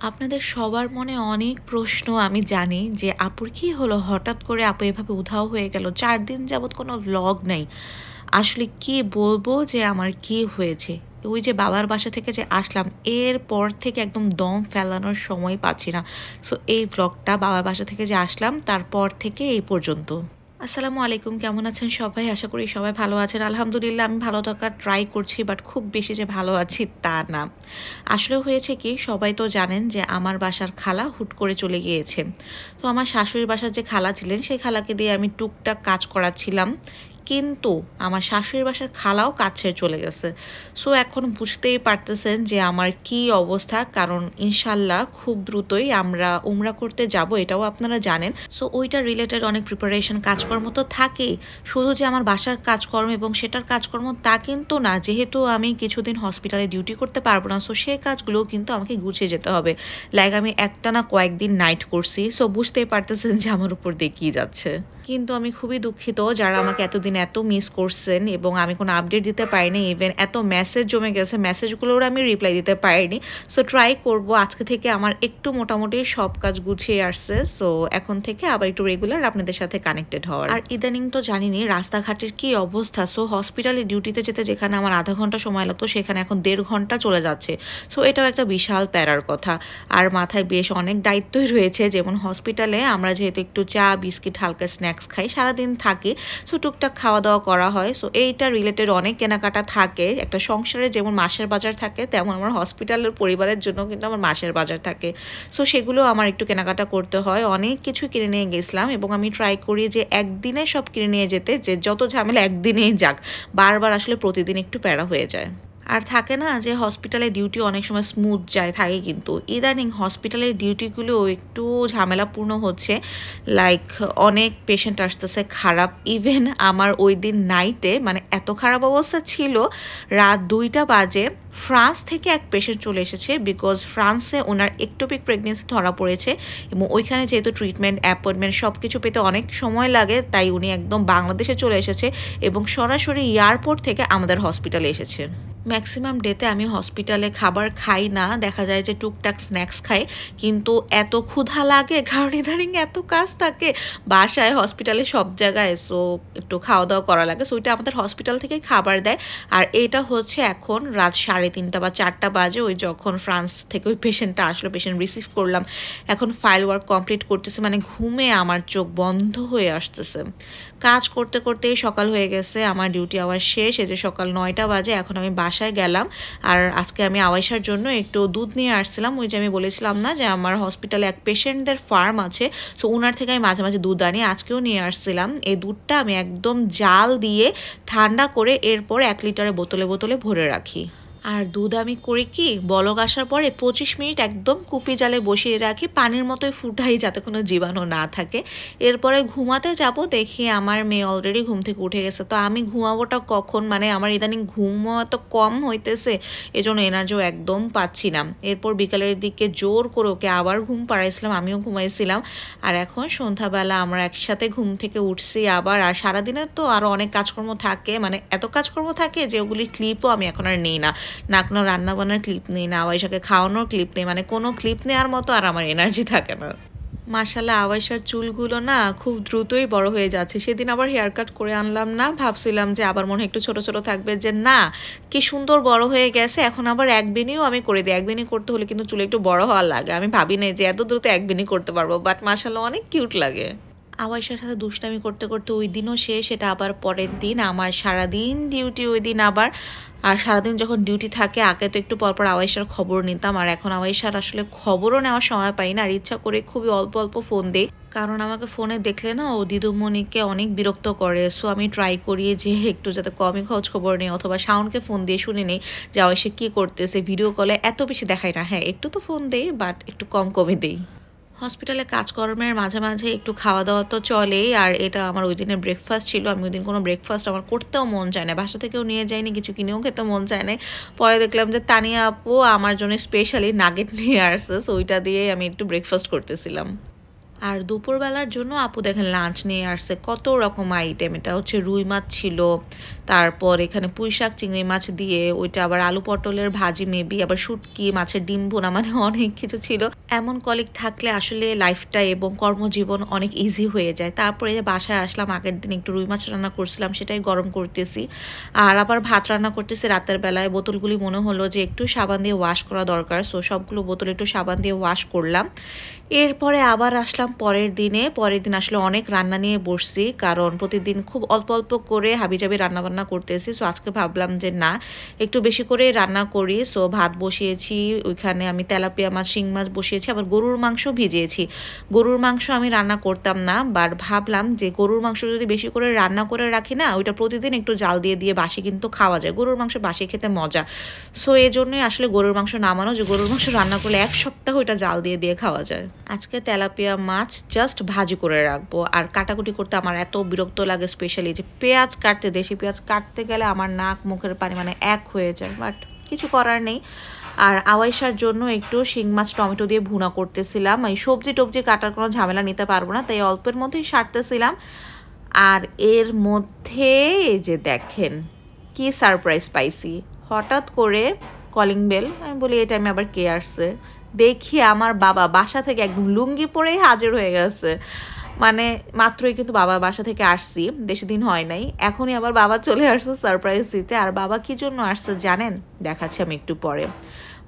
আপনাদের সবার মনে অনেক প্রশ্ন আমি জানি যে আপুর কি হলো হঠাৎ করে আপু এভাবে উধাও হয়ে গেল 4 দিন যাবত কোনো ব্লগ নাই। আসলে কি বলবো যে আমার কি হয়েছে, ওই যে বাবার বাসা থেকে যে আসলাম এরপর থেকে একদম দম ফেলানোর সময় পাচ্ছি না। সো এই ব্লগটা বাবার বাসা থেকে যে আসলাম তারপর থেকে এই পর্যন্ত। আসসালামু আলাইকুম, কেমন আছেন সবাই? আশা করি সবাই ভালো আছেন। আলহামদুলিল্লাহ আমি ভালো থাকার ট্রাই করছি, বাট খুব বেশি যে ভালো আছি তা না। আসলে হয়েছে কি, সবাই তো জানেন যে আমার বাসার খালা হুট করে চলে গিয়েছে। তো আমার শাশুড়ির বাসার যে খালা ছিলেন সেই খালাকে দিয়ে আমি টুকটাক কাজ করাচ্ছিলাম, কিন্তু আমার শাশুড়ির বাসার খালাও কাজ ছেড়ে চলে গেছে। সো এখন বুঝতেই পারতেছেন যে আমার কি অবস্থা, কারণ ইনশাল্লাহ খুব দ্রুতই আমরা উমরা করতে যাব, এটাও আপনারা জানেন। সো ওইটা রিলেটেড অনেক প্রিপারেশন কাজকর্ম তো থাকেই। শুধু যে আমার বাসার কাজকর্ম এবং সেটার কাজকর্ম তা কিন্তু না, যেহেতু আমি কিছুদিন হসপিটালে ডিউটি করতে পারবো না, সো সেই কাজগুলোও কিন্তু আমাকে গুছিয়ে যেতে হবে। লাইক আমি একটা না কয়েকদিন নাইট করছি, সো বুঝতেই পারতেছেন যে আমার উপর দিয়ে কী যাচ্ছে। কিন্তু আমি খুবই দুঃখিত যারা আমাকে এতদিন এত মিস করছেন এবং আমি কোনো আপডেট দিতে পারিনি, ইভেন এত মেসেজ জমে গেছে, মেসেজগুলোর আমি রিপ্লাই দিতে পারিনি। সো ট্রাই করব আজকে থেকে আমার একটু মোটামুটি সব কাজ গুছিয়ে আসছে। সো এখন থেকে আবার একটু রেগুলার আপনাদের সাথে কানেক্টেড হওয়ার। আর ইদানিং তো জানিনি রাস্তাঘাটের কি অবস্থা। সো হসপিটালে ডিউটিতে যেতে যেখানে আমার আধা ঘন্টা সময় লাগতো সেখানে এখন 1.5 ঘন্টা চলে যাচ্ছে। সো এটাও একটা বিশাল প্যারার কথা। আর মাথায় বেশ অনেক দায়িত্বই রয়েছে, যেমন হসপিটালে আমরা যেহেতু একটু চা বিস্কিট হালকা স্ন্যাক্স খাই, সারাদিন থাকি, সো টুকটাক খাওয়া দাওয়া করা হয়। সো এইটা রিলেটেড অনেক কেনাকাটা থাকে। একটা সংসারে যেমন মাসের বাজার থাকে, তেমন আমার হসপিটালের পরিবারের জন্য কিন্তু আমার মাসের বাজার থাকে। সো সেগুলো আমার একটু কেনাকাটা করতে হয়, অনেক কিছু কিনে নিয়ে গেছিলাম এবং আমি ট্রাই করি যে একদিনে সব কিনে নিয়ে যেতে, যে যত ঝামেলা একদিনেই যাক, বারবার আসলে প্রতিদিন একটু প্যারা হয়ে যায়। আর থাকে না যে হসপিটালে ডিউটি অনেক সময় স্মুথ যায়, থাকে, কিন্তু ইদানিং হসপিটালের ডিউটিগুলো একটু ঝামেলাপূর্ণ হচ্ছে। লাইক অনেক পেশেন্ট আসতেছে খারাপ। ইভেন আমার ওই দিন নাইটে মানে এত খারাপ অবস্থা ছিল, রাত 2টা বাজে ফ্রান্স থেকে এক পেশেন্ট চলে এসেছে, বিকজ ফ্রান্সে ওনার একটোপিক প্রেগনেন্সি ধরা পড়েছে এবং ওইখানে যেহেতু ট্রিটমেন্ট অ্যাপয়েন্টমেন্ট সব কিছু পেতে অনেক সময় লাগে, তাই উনি একদম বাংলাদেশে চলে এসেছে এবং সরাসরি এয়ারপোর্ট থেকে আমাদের হসপিটালে এসেছে। ম্যাক্সিমাম ডেতে আমি হসপিটালে খাবার খাই না, দেখা যায় যে টুকটাক স্ন্যাক্স খাই, কিন্তু এত ক্ষুধা লাগে কারণ ইদানিং এত কাজ থাকে বাসায় হসপিটালে সব জায়গায়। সো একটু খাওয়া দাওয়া করা লাগে, সো ওইটা আমাদের হসপিটাল থেকে খাবার দেয়। আর এটা হচ্ছে এখন রাত 3:30 বা 4টা বাজে, ওই যখন ফ্রান্স থেকে ওই পেশেন্টটা আসলো, পেশেন্ট রিসিভ করলাম, এখন ফাইল ওয়ার্ক কমপ্লিট করতেছে, মানে ঘুমে আমার চোখ বন্ধ হয়ে আসতেছে। কাজ করতে করতেই সকাল হয়ে গেছে, আমার ডিউটি আওয়ার শেষ, এই যে সকাল 9টা বাজে, এখন আমি বাসায় গেলাম। আর আজকে আমি আওয়াইশার জন্য একটু দুধ নিয়ে আসছিলাম, ওই যে আমি বলেছিলাম না যে আমার হসপিটালে এক পেশেন্টদের ফার্ম আছে, সো ওনার থেকে আমি মাঝে মাঝে দুধ আনি, আজকেও নিয়ে আসছিলাম। এই দুধটা আমি একদম জাল দিয়ে ঠান্ডা করে এরপর 1 লিটারের বোতলে বোতলে ভরে রাখি। আর দুধ আমি করি কি, বলক আসার পরে 25 মিনিট একদম কুপি জালে বসিয়ে রাখি, পানির মতোই ফুটাই যাতে কোনো জীবাণু না থাকে। এরপরে ঘুমাতে যাব, দেখি আমার মেয়ে অলরেডি ঘুম থেকে উঠে গেছে। তো আমি ঘুমাবোটা কখন, মানে আমার ইদানিং ঘুমও এত কম হইতেছে, এজন্য এনার্জিও একদম পাচ্ছি না। এরপর বিকালের দিকে জোর করে ওকে আবার ঘুম পাড়াইছিলাম, আমিও ঘুমাইছিলাম। আর এখন সন্ধ্যাবেলা আমরা একসাথে ঘুম থেকে উঠছি আবার। আর সারাদিনে তো আরও অনেক কাজকর্ম থাকে, মানে এত কাজকর্ম থাকে যে ওগুলির ক্লিপও আমি এখন আর নিই না, না কোনো রান্নাবান্নার ক্লিপ নেই, না আওয়াইশাকে খাওয়ানোর ক্লিপ নেই, মানে কোনো ক্লিপ নেওয়ার মতো আর আমার এনার্জি থাকে না। মাশাল্লাহ আওয়াইশার চুলগুলো না খুব দ্রুতই বড় হয়ে যাচ্ছে। সেদিন আবার হেয়ার কাট করে আনলাম না, ভাবছিলাম যে আবার মনে হয় একটু ছোট ছোট থাকবে, যে না কি সুন্দর বড় হয়ে গেছে। এখন আবার এক বেনিও আমি করে দিই, এক বেনি করতে হলে কিন্তু চুল একটু বড় হওয়ার লাগে, আমি ভাবি নাই যে এত দ্রুত এক বেনি করতে পারবো, বাট মাশাল্লাহ অনেক কিউট লাগে। আওয়াইশার সাথে দুষ্টামি করতে করতে ওই দিনও শেষ, এটা আবার পরের দিন আমার সারাদিন ডিউটি ওই দিন আবার। আর সারাদিন যখন ডিউটি থাকে আগে তো একটু পরপর আওয়াইশার খবর নিতাম, আর এখন আওয়াইশার আসলে খবরও নেওয়ার সময় পাই না, আর ইচ্ছা করে খুবই অল্প অল্প ফোন দিই, কারণ আমাকে ফোনে দেখলে না ও দিদুমণিকে অনেক বিরক্ত করে। সো আমি ট্রাই করি যে একটু যাতে কমই খোঁজ খবর নেই, অথবা শাওনকে ফোন দিয়ে শুনে নেই যে আওয়াইশা কী করতেছে। ভিডিও কলে এত বেশি দেখাই না, হ্যাঁ একটু তো ফোন দেই, বাট একটু কম কমে দেই। হসপিটালে কাজকর্মের মাঝে মাঝে একটু খাওয়া দাওয়া তো চলেই। আর এটা আমার ওই দিনের ব্রেকফাস্ট ছিল, আমি ওই দিন কোনো ব্রেকফাস্ট আমার করতেও মন চায় না, বাসা থেকেও নিয়ে যাইনি, কিছু কিনেও খেতে মন চায় না। পরে দেখলাম যে তানিয়া আপু আমার জন্য স্পেশালি নাগেট নিয়ে আসছে, সো ওইটা দিয়ে আমি একটু ব্রেকফাস্ট করতেছিলাম। আর দুপুরবেলার জন্য আপু দেখেন লাঞ্চ নিয়ে আসছে কত রকম আইটেম। এটা হচ্ছে রুই মাছ ছিল, তারপর এখানে পুঁইশাক চিংড়ি মাছ দিয়ে, ওইটা আবার আলু পটলের ভাজি, মেবি আবার শুটকি, মাছের ডিম ভুনা, মানে অনেক কিছু ছিল। এমন কলিগ থাকলে আসলে লাইফটা এবং কর্মজীবন অনেক ইজি হয়ে যায়। তারপরে যে বাসায় আসলাম, আগের দিন একটু রুই মাছ রান্না করছিলাম, সেটাই গরম করতেছি। আর আবার ভাত রান্না করতেছি রাতের বেলায়। বোতলগুলি মনে হলো যে একটু সাবান দিয়ে ওয়াশ করা দরকার, সো সবগুলো বোতল একটু সাবান দিয়ে ওয়াশ করলাম। এরপরে আবার আসলাম পরের দিন আসলে অনেক রান্না নিয়ে বসছি, কারণ প্রতিদিন খুব অল্প অল্প করে হাবিজাবি রান্নাবান্না করতেছি। সো আজকে ভাবলাম যে না, একটু বেশি করে রান্না করি। সো ভাত বসিয়েছি, ওইখানে আমি তেলাপিয়া মাছ, শিং মাছ বসিয়েছি, আবার গরুর মাংস ভিজিয়েছি। গরুর মাংস আমি রান্না করতাম না, বাট ভাবলাম যে গরুর মাংস যদি বেশি করে রান্না করে রাখি না, ওইটা প্রতিদিন একটু জাল দিয়ে দিয়ে বাসি কিন্তু খাওয়া যায়। গরুর মাংস বাসি খেতে মজা। সো এই জন্যই আসলে গরুর মাংস নামানো, যে গরুর মাংস রান্না করলে এক সপ্তাহ ওইটা জাল দিয়ে দিয়ে খাওয়া যায়। আজকে তেলাপিয়া মাছ জাস্ট ভাজি করে রাখবো। আর কাটাকুটি করতে আমার এত বিরক্ত লাগে, স্পেশালি যে পেঁয়াজ কাটতে, দেশি পেঁয়াজ কাটতে গেলে আমার নাক মুখের পানি মানে এক হয়ে যায়, বাট কিছু করার নেই। আর আওয়াইশার জন্য একটু শিং মাছ টমেটো দিয়ে ভুনা করতেছিলাম। এই সবজি টবজি কাটার কোনো ঝামেলা নিতে পারবো না, তাই অল্পের মধ্যেই সারতেছিলাম। আর এর মধ্যে যে দেখেন কি সারপ্রাইজ পাইছি, হঠাৎ করে কলিং বেল। আমি বলি এই টাইমে আবার কে আসছে, দেখি আমার বাবা বাসা থেকে একদম লুঙ্গি পরেই হাজির হয়ে গেছে। মানে মাত্রই কিন্তু বাবার বাসা থেকে আসছি, বেশি দিন হয় নাই, এখনই আবার বাবা চলে আসছে সারপ্রাইজ দিতে। আর বাবা কি জন্য আসছে জানেন? দেখাচ্ছি আমি একটু পরে।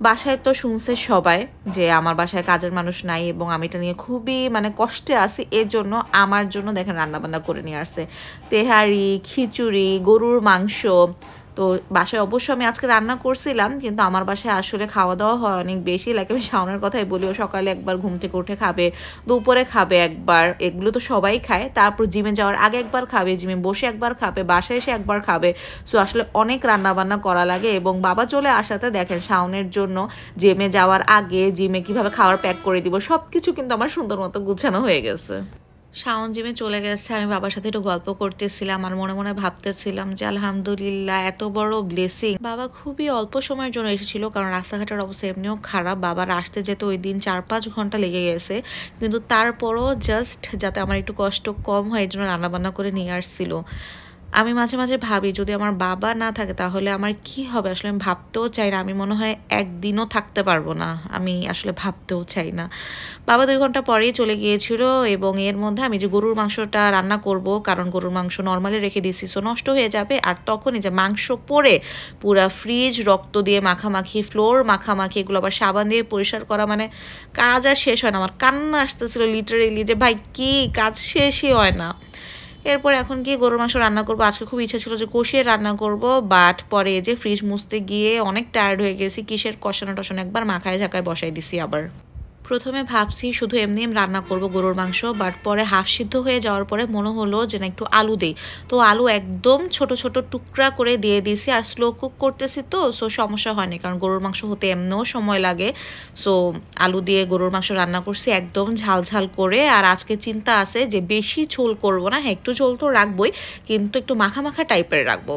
বাসায় তো শুনছে সবাই যে আমার বাসায় কাজের মানুষ নাই এবং আমি এটা নিয়ে খুবই মানে কষ্টে আছি, এর জন্য আমার জন্য দেখেন রান্নাবান্না করে নিয়ে আসছে তেহারি, খিচুড়ি, গরুর মাংস। তো বাসায় অবশ্য আমি আজকে রান্না করছিলাম, কিন্তু আমার বাসায় আসলে খাওয়া দাওয়া হয় অনেক বেশি। লাইক আমি শাওনের কথাই বলি, ও সকালে একবার ঘুম থেকে উঠে খাবে, দুপুরে খাবে একবার, এগুলো তো সবাই খায়। তারপর জিমে যাওয়ার আগে একবার খাবে, জিমে বসে একবার খাবে, বাসায় এসে একবার খাবে। সো আসলে অনেক রান্না বান্না করা লাগে। এবং বাবা চলে আসাতে দেখেন শাওনের জন্য জিমে যাওয়ার আগে জিমে কিভাবে খাওয়ার প্যাক করে দিব, সব কিছু কিন্তু আমার সুন্দর মতো গুছানো হয়ে গেছে। শাওন জিমে চলে গেছে, আমি বাবার সাথে একটু গল্প করতেছিলাম আর মনে মনে ভাবতেছিলাম যে আলহামদুলিল্লাহ এত বড় ব্লেসিং। বাবা খুবই অল্প সময়ের জন্য এসেছিল, কারণ রাস্তাঘাটের অবস্থা এমনিও খারাপ। বাবার আসতে যেতে ওই দিন 4-5 ঘন্টা লেগে গেছে, কিন্তু তারপরও জাস্ট যাতে আমার একটু কষ্ট কম হয় এই জন্য রান্নাবান্না করে নিয়ে আসছিল। আমি মাঝে মাঝে ভাবি যদি আমার বাবা না থাকে তাহলে আমার কি হবে, আসলে আমি ভাবতেও চাই না। আমি মনে হয় একদিনও থাকতে পারবো না, আমি আসলে ভাবতেও চাই না। বাবা 2 ঘন্টা পরেই চলে গিয়েছিল, এবং এর মধ্যে আমি যে গরুর মাংসটা রান্না করব, কারণ গরুর মাংস নর্মালি রেখে দিয়েছি, সো নষ্ট হয়ে যাবে। আর তখনই যে মাংস পরে পুরা ফ্রিজ, রক্ত দিয়ে মাখামাখি, ফ্লোর মাখামাখি, এগুলো আবার সাবান দিয়ে পরিষ্কার করা, মানে কাজ আর শেষ হয় না। আমার কান্না আসতেছিল লিটারেলি যে ভাই কি কাজ শেষই হয় না। এরপর এখন গিয়ে গরুর মাংস রান্না করবো। আজকে খুব ইচ্ছা ছিল যে কষিয়ে রান্না করব, বাট পরে যে ফ্রিজ মুছতে গিয়ে অনেক টায়ার্ড হয়ে গেছি, কিসের কষানো টষানো একবার মাখায় ঝাঁকায় বসাই দিছি। আবার প্রথমে ভাবছি শুধু এমনি রান্না করব গরুর মাংস, বাট পরে হাফ সিদ্ধ হয়ে যাওয়ার পরে মনে হলো যে না একটু আলু দেই। তো আলু একদম ছোট ছোট টুকরা করে দিয়ে দিয়েছি। আর স্লো কুক করতেছি তো, সো সমস্যা হয়নি, কারণ গরুর মাংস হতে এমনিও সময় লাগে। সো আলু দিয়ে গরুর মাংস রান্না করছি একদম ঝাল ঝাল করে। আর আজকে চিন্তা আছে যে বেশি ঝোল করব না, হ্যাঁ একটু ঝোল তো রাখবোই, কিন্তু একটু মাখা মাখা টাইপের রাখবো।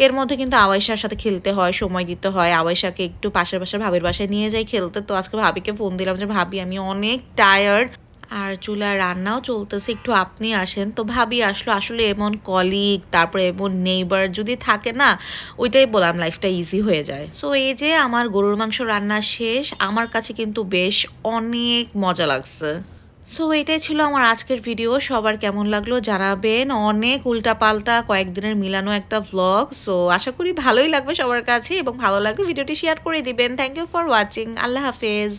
এর মধ্যে কিন্তু আওয়াইশার সাথে খেলতে হয়, সময় দিতে হয়। আওয়াইশাকে একটু পাশের পাশের ভাবির বাসায় নিয়ে যাই খেলতে। তো আজকে ভাবিকে ফোন দিলাম যে ভাবি আমি অনেক টায়ার্ড, আর চুলার রান্নাও চলতেছে, একটু আপনি আসেন। তো ভাবি আসলো। আসলে এমন কলিগ, তারপরে এমন নেইবার যদি থাকে না, ওইটাই বললাম লাইফটা ইজি হয়ে যায়। সো এই যে আমার গরুর মাংস রান্না শেষ, আমার কাছে কিন্তু বেশ অনেক মজা লাগছে। সো এটাই ছিল আমার আজকের ভিডিও। সবার কেমন লাগলো জানাবেন। অনেক উল্টাপাল্টা কয়েকদিনের মিলানো একটা ভ্লগ। সো আশা করি ভালোই লাগবে সবার কাছে, এবং ভালো লাগলে ভিডিওটি শেয়ার করে দিবেন। Thank you for watching. আল্লাহ হাফেজ।